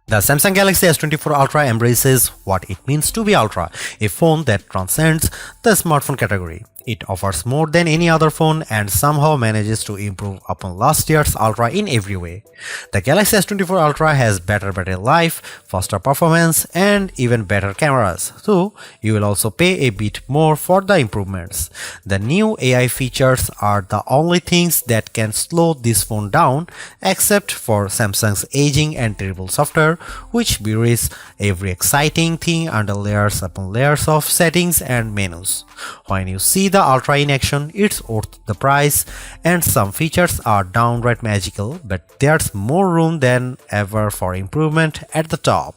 The Samsung Galaxy S24 Ultra embraces what it means to be Ultra, a phone that transcends the smartphone category. It offers more than any other phone and somehow manages to improve upon last year's Ultra in every way. The Galaxy S24 Ultra has better battery life, faster performance, and even better cameras, so you will also pay a bit more for the improvements. The new AI features are the only things that can slow this phone down, except for Samsung's aging and terrible software, which buries every exciting thing under layers upon layers of settings and menus. When you see the Ultra in action, it's worth the price, and some features are downright magical, but there's more room than ever for improvement at the top.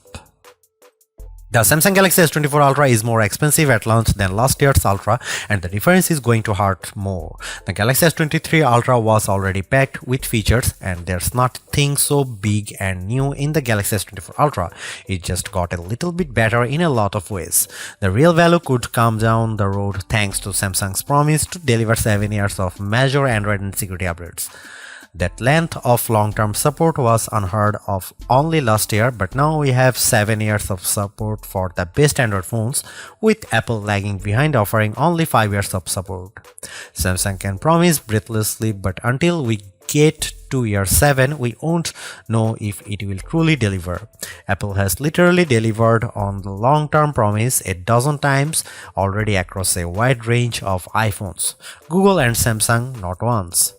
The Samsung Galaxy S24 Ultra is more expensive at launch than last year's Ultra, and the difference is going to hurt more. The Galaxy S23 Ultra was already packed with features, and there's nothing so big and new in the Galaxy S24 Ultra. It just got a little bit better in a lot of ways. The real value could come down the road thanks to Samsung's promise to deliver 7 years of major Android and security updates. That length of long-term support was unheard of only last year, but now we have 7 years of support for the best Android phones, with Apple lagging behind offering only 5 years of support. Samsung can promise breathlessly, but until we get to year 7, we won't know if it will truly deliver. Apple has literally delivered on the long-term promise a dozen times already across a wide range of iPhones. Google and Samsung not once.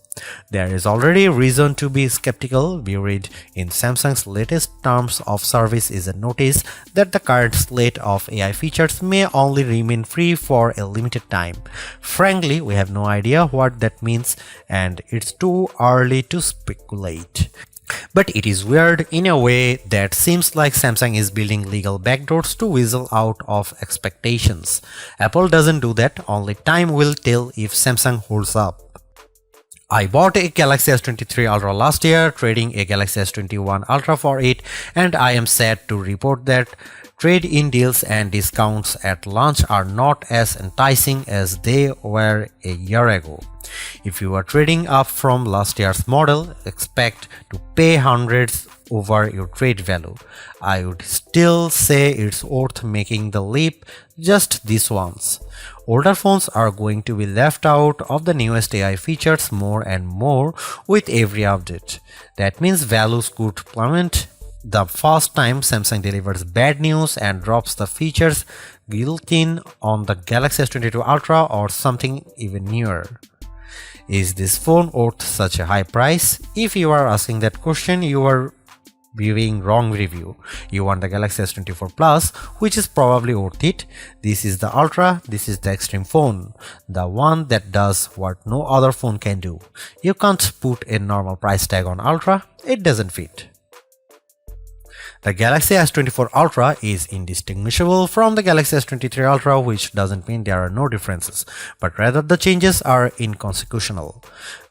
There is already reason to be skeptical. Buried in Samsung's latest terms of service is a notice that the current slate of AI features may only remain free for a limited time. Frankly, we have no idea what that means, and it's too early to speculate. But it is weird in a way that seems like Samsung is building legal backdoors to weasel out of expectations. Apple doesn't do that, only time will tell if Samsung holds up. I bought a Galaxy S23 Ultra last year, trading a Galaxy S21 Ultra for it, and I am sad to report that trade-in deals and discounts at launch are not as enticing as they were a year ago. If you are trading up from last year's model, expect to pay hundreds over your trade value. I would still say it's worth making the leap just this once. Older phones are going to be left out of the newest AI features more and more with every update. That means values could plummet the first time Samsung delivers bad news and drops the features built-in on the Galaxy S22 Ultra or something even newer. Is this phone worth such a high price? If you are asking that question, you are viewing wrong review. You want the Galaxy S24 Plus, which is probably worth it. This is the Ultra, this is the extreme phone, the one that does what no other phone can do. You can't put a normal price tag on Ultra, it doesn't fit. The Galaxy S24 Ultra is indistinguishable from the Galaxy S23 Ultra, which doesn't mean there are no differences, but rather the changes are inconsequential.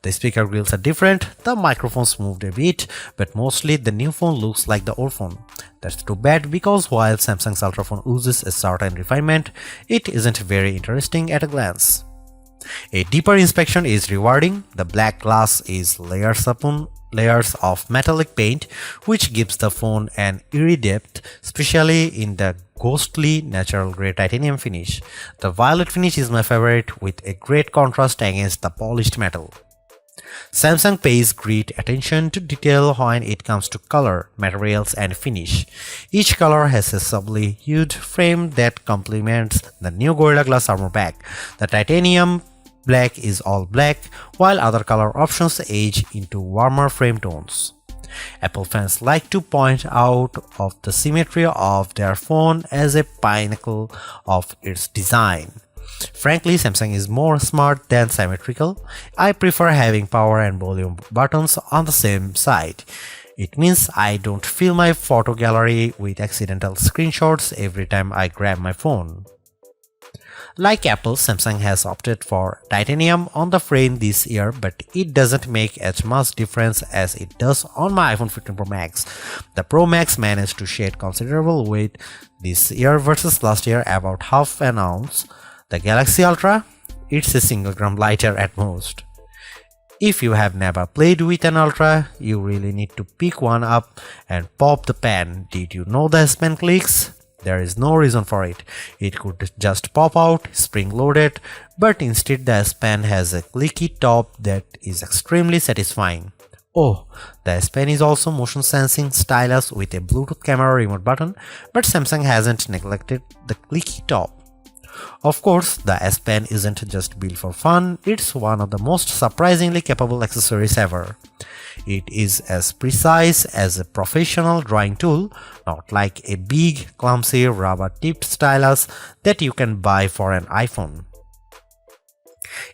The speaker grills are different, the microphones moved a bit, but mostly the new phone looks like the old phone. That's too bad, because while Samsung's Ultra phone oozes a certain refinement, it isn't very interesting at a glance. A deeper inspection is rewarding. The black glass is layers upon layers of metallic paint, which gives the phone an eerie depth, especially in the ghostly natural grey titanium finish. The violet finish is my favorite, with a great contrast against the polished metal. Samsung pays great attention to detail when it comes to color, materials, and finish. Each color has a subtly hued frame that complements the new Gorilla Glass armor pack. The titanium black is all black, while other color options age into warmer frame tones. Apple fans like to point out of the symmetry of their phone as a pinnacle of its design. Frankly, Samsung is more smart than symmetrical. I prefer having power and volume buttons on the same side. It means I don't fill my photo gallery with accidental screenshots every time I grab my phone. Like Apple, Samsung has opted for titanium on the frame this year, but it doesn't make as much difference as it does on my iPhone 15 Pro Max. The Pro Max managed to shed considerable weight this year versus last year, about half an ounce. The Galaxy Ultra, it's a single gram lighter at most. If you have never played with an Ultra, you really need to pick one up and pop the pen. Did you know the S Pen clicks? There is no reason for it. It could just pop out, spring-loaded, but instead the S Pen has a clicky top that is extremely satisfying. Oh, the S Pen is also motion sensing stylus with a Bluetooth camera remote button, but Samsung hasn't neglected the clicky top. Of course, the S Pen isn't just built for fun, it's one of the most surprisingly capable accessories ever. It is as precise as a professional drawing tool, not like a big, clumsy, rubber-tipped stylus that you can buy for an iPhone.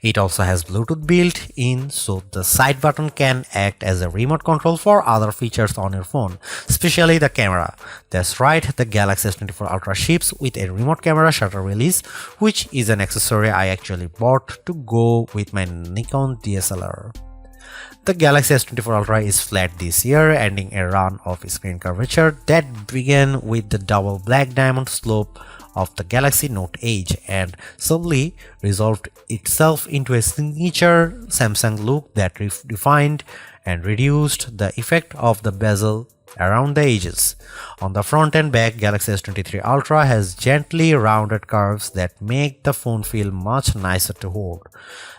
It also has Bluetooth built in, so the side button can act as a remote control for other features on your phone, especially the camera. That's right, the Galaxy S24 Ultra ships with a remote camera shutter release, which is an accessory I actually bought to go with my Nikon DSLR. The Galaxy S24 Ultra is flat this year, ending a run of screen curvature that began with the double black diamond slope of the Galaxy Note Edge and subtly resolved itself into a signature Samsung look that refined and reduced the effect of the bezel around the edges. On the front and back, Galaxy S23 Ultra has gently rounded curves that make the phone feel much nicer to hold.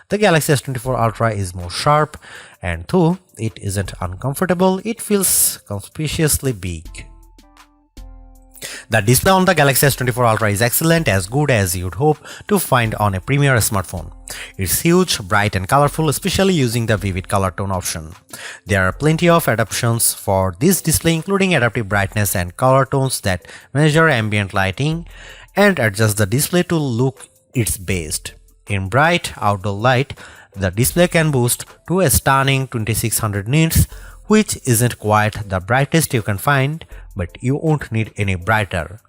The Galaxy S24 Ultra is more sharp, and though it isn't uncomfortable, it feels conspicuously big. The display on the Galaxy S24 Ultra is excellent, as good as you'd hope to find on a premier smartphone. It's huge, bright and colorful, especially using the vivid color tone option. There are plenty of adaptations for this display, including adaptive brightness and color tones that measure ambient lighting and adjust the display to look its best. In bright outdoor light, the display can boost to a stunning 2600 nits, which isn't quite the brightest you can find, but you won't need any brighter.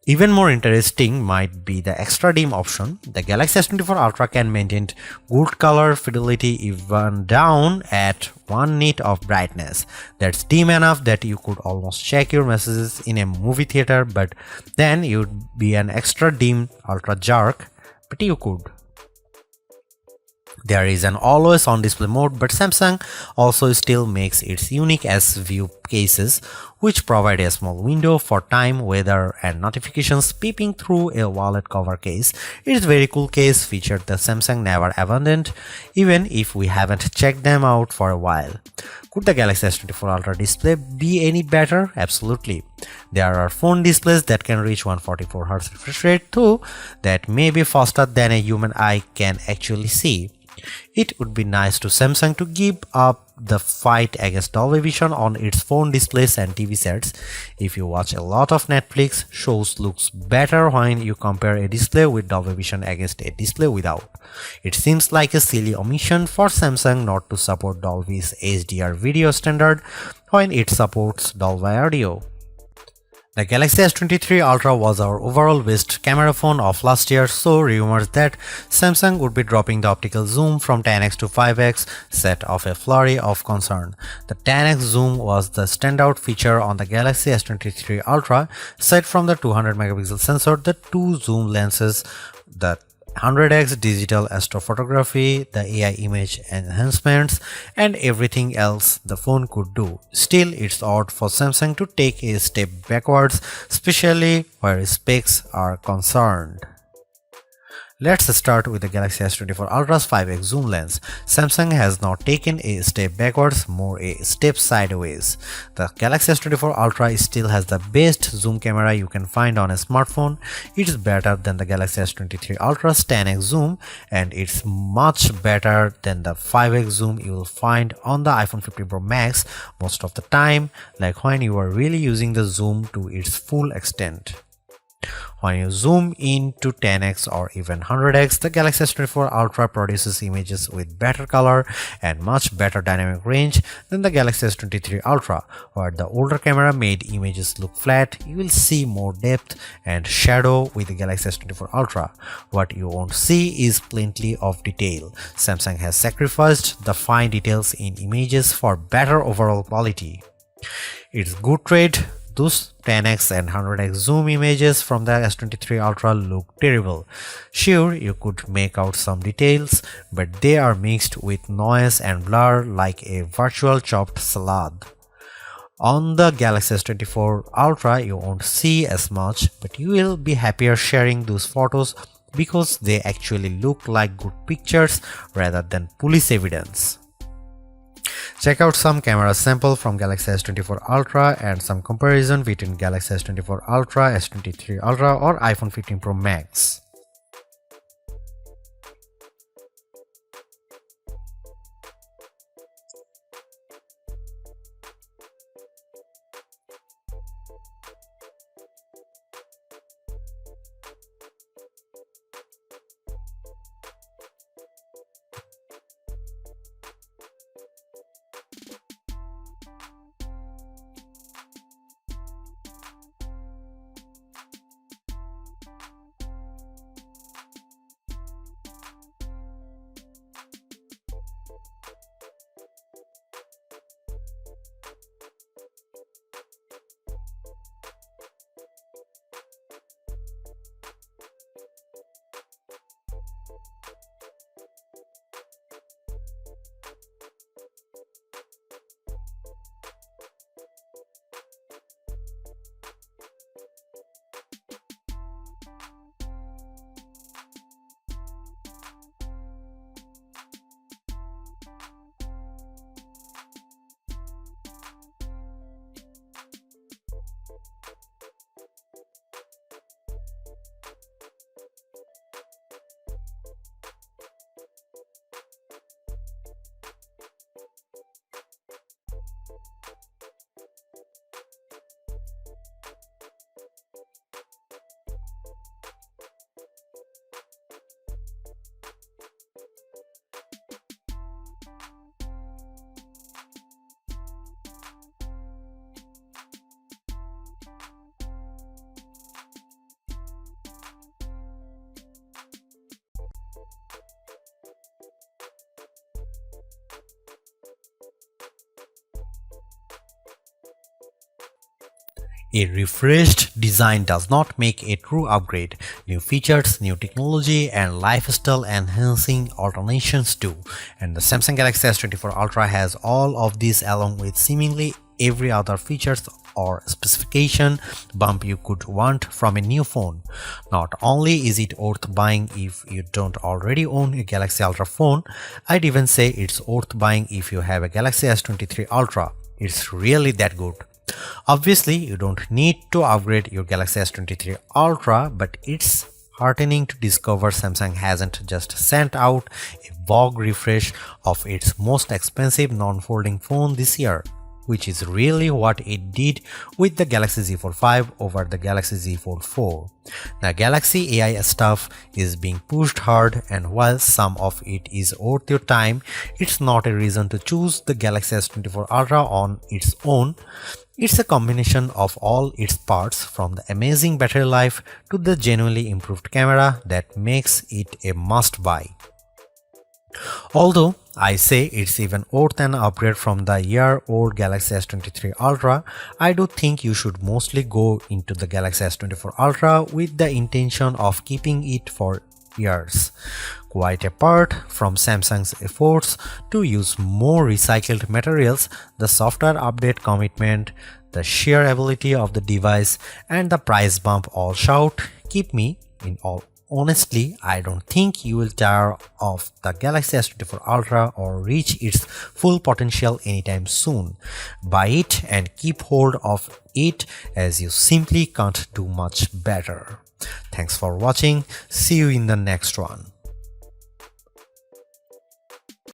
Even more interesting might be the extra dim option. The Galaxy S24 Ultra can maintain good color fidelity even down at 1 nit of brightness. That's dim enough that you could almost check your messages in a movie theater, but then you'd be an extra dim ultra jerk, but you could. There is an always on display mode, but Samsung also still makes its unique S View cases, which provide a small window for time, weather and notifications peeping through a wallet cover case. It's a very cool case feature that Samsung never abandoned, even if we haven't checked them out for a while. Could the Galaxy S24 Ultra display be any better? Absolutely. There are phone displays that can reach 144Hz refresh rate too, that may be faster than a human eye can actually see. It would be nice to Samsung to give up the fight against Dolby Vision on its phone displays and TV sets. If you watch a lot of Netflix shows, looks better when you compare a display with Dolby Vision against a display without. It seems like a silly omission for Samsung not to support Dolby's HDR video standard when it supports Dolby Audio. The Galaxy S23 Ultra was our overall best camera phone of last year, so rumors that Samsung would be dropping the optical zoom from 10x to 5x set off a flurry of concern. The 10x zoom was the standout feature on the Galaxy S23 Ultra. Aside from the 200 megapixel sensor, the two zoom lenses, the 100x digital astrophotography, the AI image enhancements, and everything else the phone could do. Still, it's odd for Samsung to take a step backwards, especially where specs are concerned. Let's start with the Galaxy S24 Ultra's 5x zoom lens. Samsung has not taken a step backwards, more a step sideways. The Galaxy S24 Ultra still has the best zoom camera you can find on a smartphone. It's better than the Galaxy S23 Ultra's 10x zoom, and it's much better than the 5x zoom you will find on the iPhone 15 Pro Max most of the time, like when you are really using the zoom to its full extent. When you zoom in to 10x or even 100x, the Galaxy S24 Ultra produces images with better color and much better dynamic range than the Galaxy S23 Ultra. Where the older camera made images look flat, you will see more depth and shadow with the Galaxy S24 Ultra. What you won't see is plenty of detail. Samsung has sacrificed the fine details in images for better overall quality. It's good trade. Thus, 10x and 100x zoom images from the S23 Ultra look terrible. Sure, you could make out some details, but they are mixed with noise and blur like a virtual chopped salad. On the Galaxy S24 Ultra, you won't see as much, but you will be happier sharing those photos because they actually look like good pictures rather than police evidence. Check out some camera sample from Galaxy S24 Ultra and some comparison between Galaxy S24 Ultra, S23 Ultra or iPhone 15 Pro Max. A refreshed design does not make a true upgrade. New features, new technology, and lifestyle enhancing alternations do. And the Samsung Galaxy S24 Ultra has all of these along with seemingly every other features or specification bump you could want from a new phone. Not only is it worth buying if you don't already own a Galaxy Ultra phone, I'd even say it's worth buying if you have a Galaxy S23 Ultra. It's really that good. Obviously, you don't need to upgrade your Galaxy S23 Ultra, but it's heartening to discover Samsung hasn't just sent out a vogue refresh of its most expensive non-folding phone this year, which is really what it did with the Galaxy Z Fold 5 over the Galaxy Z Fold 4. The Galaxy AI stuff is being pushed hard, and while some of it is worth your time, it's not a reason to choose the Galaxy S24 Ultra on its own. It's a combination of all its parts, from the amazing battery life to the genuinely improved camera, that makes it a must-buy. Although I say it's even worth an upgrade from the year-old Galaxy S23 Ultra, I do think you should mostly go into the Galaxy S24 Ultra with the intention of keeping it for years. Quite apart from Samsung's efforts to use more recycled materials, the software update commitment, the sheer ability of the device, and the price bump all shout, keep me in all. Honestly, I don't think you will tire of the Galaxy S24 Ultra or reach its full potential anytime soon. Buy it and keep hold of it, as you simply can't do much better. Thanks for watching. See you in the next one.